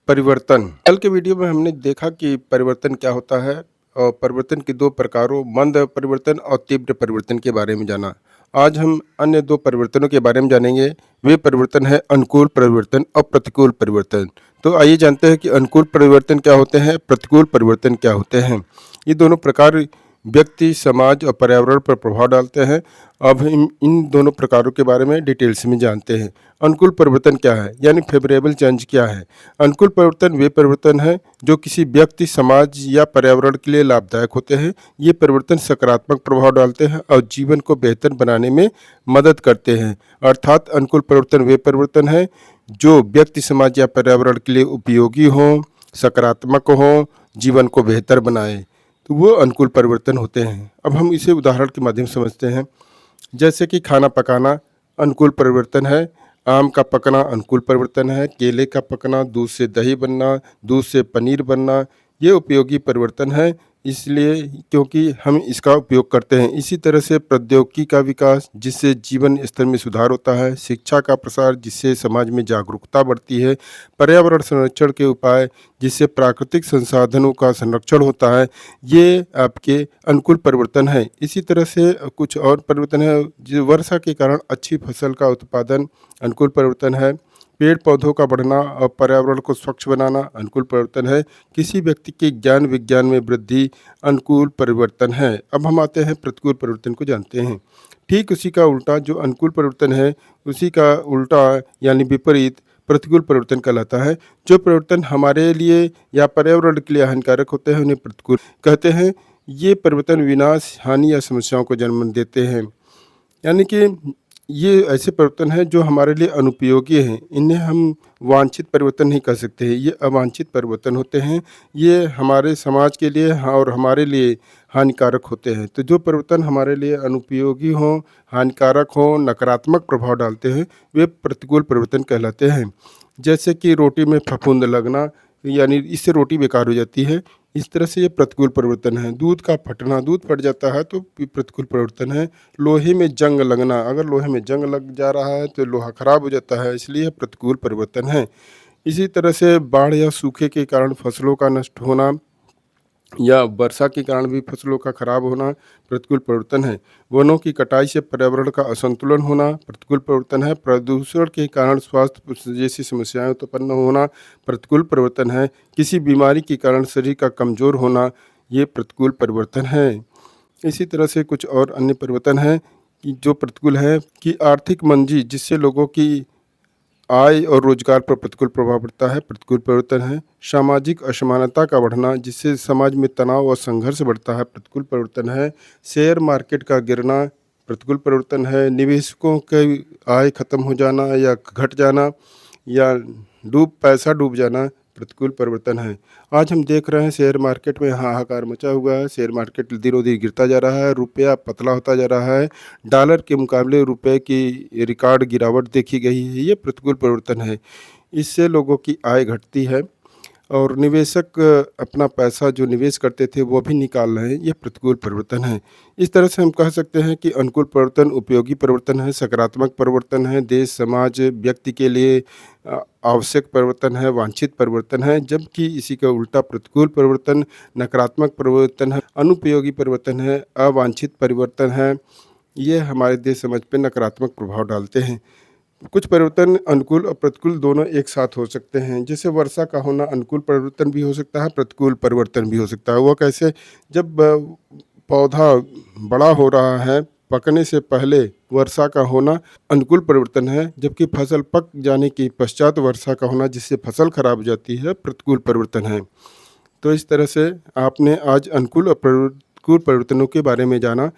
परिवर्तन। कल के वीडियो में हमने देखा कि परिवर्तन क्या होता है और परिवर्तन के 2 प्रकारों मंद परिवर्तन और तीव्र परिवर्तन के बारे में जाना। आज हम अन्य 2 परिवर्तनों के बारे में जानेंगे। वे परिवर्तन है अनुकूल परिवर्तन और प्रतिकूल परिवर्तन। तो आइए जानते हैं कि अनुकूल परिवर्तन क्या होते हैं, प्रतिकूल परिवर्तन क्या होते हैं। ये दोनों प्रकार व्यक्ति, समाज और पर्यावरण पर प्रभाव डालते हैं। अब हम इन दोनों प्रकारों के बारे में डिटेल्स में जानते हैं। अनुकूल परिवर्तन क्या है, यानी फेवरेबल चेंज क्या है। अनुकूल परिवर्तन वे परिवर्तन हैं जो किसी व्यक्ति, समाज या पर्यावरण के लिए लाभदायक होते हैं। ये परिवर्तन सकारात्मक प्रभाव डालते हैं और जीवन को बेहतर बनाने में मदद करते हैं। अर्थात अनुकूल परिवर्तन वे परिवर्तन हैं जो व्यक्ति, समाज या पर्यावरण के लिए उपयोगी हों, सकारात्मक हों, जीवन को बेहतर बनाएं, तो वो अनुकूल परिवर्तन होते हैं। अब हम इसे उदाहरण के माध्यम से समझते हैं। जैसे कि खाना पकाना अनुकूल परिवर्तन है, आम का पकना अनुकूल परिवर्तन है, केले का पकना, दूध से दही बनना, दूध से पनीर बनना, ये उपयोगी परिवर्तन है इसलिए क्योंकि हम इसका उपयोग करते हैं। इसी तरह से प्रौद्योगिकी का विकास जिससे जीवन स्तर में सुधार होता है, शिक्षा का प्रसार जिससे समाज में जागरूकता बढ़ती है, पर्यावरण संरक्षण के उपाय जिससे प्राकृतिक संसाधनों का संरक्षण होता है, ये आपके अनुकूल परिवर्तन है। इसी तरह से कुछ और परिवर्तन है जो वर्षा के कारण अच्छी फसल का उत्पादन अनुकूल परिवर्तन है। पेड़ पौधों का बढ़ना और पर्यावरण को स्वच्छ बनाना अनुकूल परिवर्तन है। किसी व्यक्ति के ज्ञान विज्ञान में वृद्धि अनुकूल परिवर्तन है। अब हम आते हैं प्रतिकूल परिवर्तन को जानते हैं। ठीक उसी का उल्टा जो अनुकूल परिवर्तन है, उसी का उल्टा यानी विपरीत प्रतिकूल परिवर्तन कहलाता है। जो परिवर्तन हमारे लिए या पर्यावरण के लिए हानिकारक होते हैं उन्हें प्रतिकूल कहते हैं। ये परिवर्तन विनाश, हानि या समस्याओं को जन्म देते हैं। यानी कि ये ऐसे परिवर्तन हैं जो हमारे लिए अनुपयोगी हैं। इन्हें हम वांछित परिवर्तन नहीं कह सकते हैं, ये अवांछित परिवर्तन होते हैं। ये हमारे समाज के लिए और हमारे लिए हानिकारक होते हैं। तो जो परिवर्तन हमारे लिए अनुपयोगी हों, हानिकारक हों, नकारात्मक प्रभाव डालते हैं, वे प्रतिकूल परिवर्तन कहलाते हैं। जैसे कि रोटी में फफूंद लगना, यानी इससे रोटी बेकार हो जाती है, इस तरह से ये प्रतिकूल परिवर्तन है। दूध का फटना, दूध फट जाता है तो प्रतिकूल परिवर्तन है। लोहे में जंग लगना, अगर लोहे में जंग लग जा रहा है तो लोहा खराब हो जाता है, इसलिए प्रतिकूल परिवर्तन है। इसी तरह से बाढ़ या सूखे के कारण फसलों का नष्ट होना या वर्षा के कारण भी फसलों का खराब होना प्रतिकूल परिवर्तन है। वनों की कटाई से पर्यावरण का असंतुलन होना प्रतिकूल परिवर्तन है। प्रदूषण के कारण स्वास्थ्य जैसी समस्याएं उत्पन्न होना प्रतिकूल परिवर्तन है। किसी बीमारी के कारण शरीर का कमज़ोर होना, ये प्रतिकूल परिवर्तन है। इसी तरह से कुछ और अन्य परिवर्तन हैं कि जो प्रतिकूल है कि आर्थिक मंदी जिससे लोगों की आय और रोजगार पर प्रतिकूल प्रभाव पड़ता है, प्रतिकूल परिवर्तन है। सामाजिक असमानता का बढ़ना जिससे समाज में तनाव और संघर्ष बढ़ता है, प्रतिकूल परिवर्तन है। शेयर मार्केट का गिरना प्रतिकूल परिवर्तन है। निवेशकों की आय खत्म हो जाना या घट जाना या पैसा डूब जाना प्रतिकूल परिवर्तन है। आज हम देख रहे हैं शेयर मार्केट में हाहाकार मचा हुआ है। शेयर मार्केट दिनों दिन गिरता जा रहा है, रुपया पतला होता जा रहा है, डॉलर के मुकाबले रुपए की रिकॉर्ड गिरावट देखी गई है, ये प्रतिकूल परिवर्तन है। इससे लोगों की आय घटती है और निवेशक अपना पैसा जो निवेश करते थे वो भी निकाल रहे हैं, ये प्रतिकूल परिवर्तन है। इस तरह से हम कह सकते हैं कि अनुकूल परिवर्तन उपयोगी परिवर्तन है, सकारात्मक परिवर्तन है, देश, समाज, व्यक्ति के लिए आवश्यक परिवर्तन है, वांछित परिवर्तन है। जबकि इसी का उल्टा प्रतिकूल परिवर्तन नकारात्मक परिवर्तन है, अनुपयोगी परिवर्तन है, अवांछित परिवर्तन है। ये हमारे देश समाज पर नकारात्मक प्रभाव डालते हैं। कुछ परिवर्तन अनुकूल और प्रतिकूल दोनों एक साथ हो सकते हैं। जैसे वर्षा का होना अनुकूल परिवर्तन भी हो सकता है, प्रतिकूल परिवर्तन भी हो सकता है। वो कैसे? जब पौधा बड़ा हो रहा है, पकने से पहले वर्षा का होना अनुकूल परिवर्तन है, जबकि फसल पक जाने के पश्चात वर्षा का होना जिससे फसल खराब हो जाती है, प्रतिकूल परिवर्तन है। तो इस तरह से आपने आज अनुकूल और प्रतिकूल परिवर्तनों के बारे में जाना।